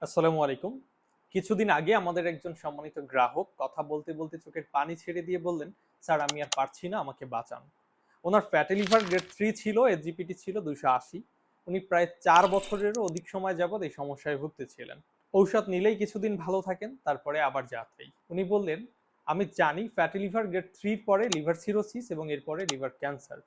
আসসালামু আলাইকুম। কিছুদিন আগে আমাদের একজন সম্মানিত গ্রাহক কথা বলতে বলতে চোখের পানি ছেড়ে দিয়ে বললেন, স্যার আমি আর পারছি না, আমাকে বাঁচান। ওনার ফ্যাটি লিভার গ্রেড 3 ছিল, এসজিপিটি ছিল 280। উনি প্রায় 4 বছরেরও অধিক সময় যাবৎ এই সমস্যায় ভুগতেছিলেন। ঔষধ নিলেই কিছুদিন ভালো থাকেন, তারপরে আবার যাতেই। উনি বললেন, আমি জানি ফ্যাটি লিভার গ্রেড 3 পরে লিভার সিরোসিস এবং এরপরে লিভার ক্যান্সার।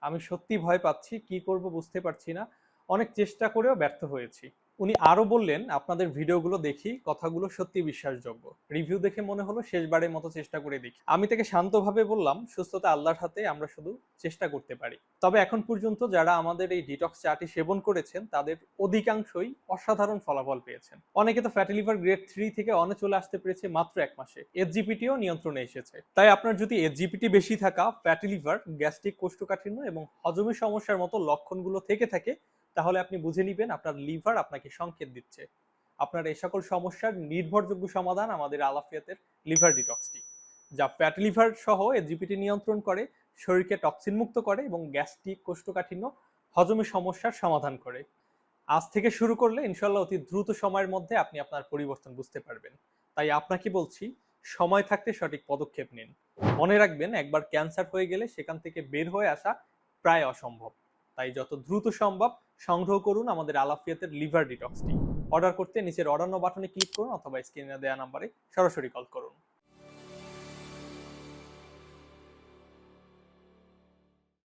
আমি সত্যি ভয় পাচ্ছি, কি করব বুঝতে পারছি না। অনেক চেষ্টা করেও ব্যর্থ হয়েছি। উনি আরো বললেন, আপনাদের ভিডিওগুলো দেখি, কথাগুলো সত্যি বিশ্বাসযোগ্য। রিভিউ দেখে মনে হলো শেষবারের মতো চেষ্টা করে দেখি। আমি তাকে শান্তভাবে বললাম, সুস্থতা আল্লাহর হাতে, আমরা শুধু চেষ্টা করতে পারি। তবে এখন পর্যন্ত যারা আমাদের এই ডিটক্স চাটি সেবন করেছেন তাদের অধিকাংশই অসাধারণ ফলাফল পেয়েছেন। অনেকে তো ফ্যাটি লিভার গ্রেড 3 থেকে অনে চলে আসতে পেরেছে মাত্র 1 মাসে। এসজিপিটিও নিয়ন্ত্রণে এসেছে। তাই আপনার যদি এসজিপিটি বেশি থাকা, ফ্যাটি লিভার, গ্যাস্ট্রিক, কোষ্ঠকাঠিন্য এবং হজমের সমস্যার মতো লক্ষণগুলো থেকে থাকে, তাহলে আপনি বুঝে নিবেন আপনার লিভার আপনাকে সংকেত দিচ্ছে। আপনার এই সকল সমস্যার নির্ভরযোগ্য সমাধান আমাদের আলাফিয়াতের লিভার ডিটক্সটি, যা ফ্যাটি লিভার সহ এসজিপিটি নিয়ন্ত্রণ করে, শরীরকে টক্সিন মুক্ত করে এবং গ্যাস্ট্রিক, কোষ্ঠকাঠিন্য, হজমের সমস্যার সমাধান করে। আজ থেকে শুরু করলে ইনশাল্লাহ অতি দ্রুত সময়ের মধ্যে আপনি আপনার পরিবর্তন বুঝতে পারবেন। তাই আপনাকে বলছি, সময় থাকতে সঠিক পদক্ষেপ নিন। মনে রাখবেন, একবার ক্যান্সার হয়ে গেলে সেখান থেকে বের হয়ে আসা প্রায় অসম্ভব। তাই যত দ্রুত সম্ভব সংগ্রহ করুন আমাদের আলাফিয়াতের লিভার ডিটক্সটি। অর্ডার করতে নিচের অর্ডার নাও বাটনে ক্লিক করুন অথবা স্ক্রিনে দেওয়া নাম্বারে সরাসরি কল করুন।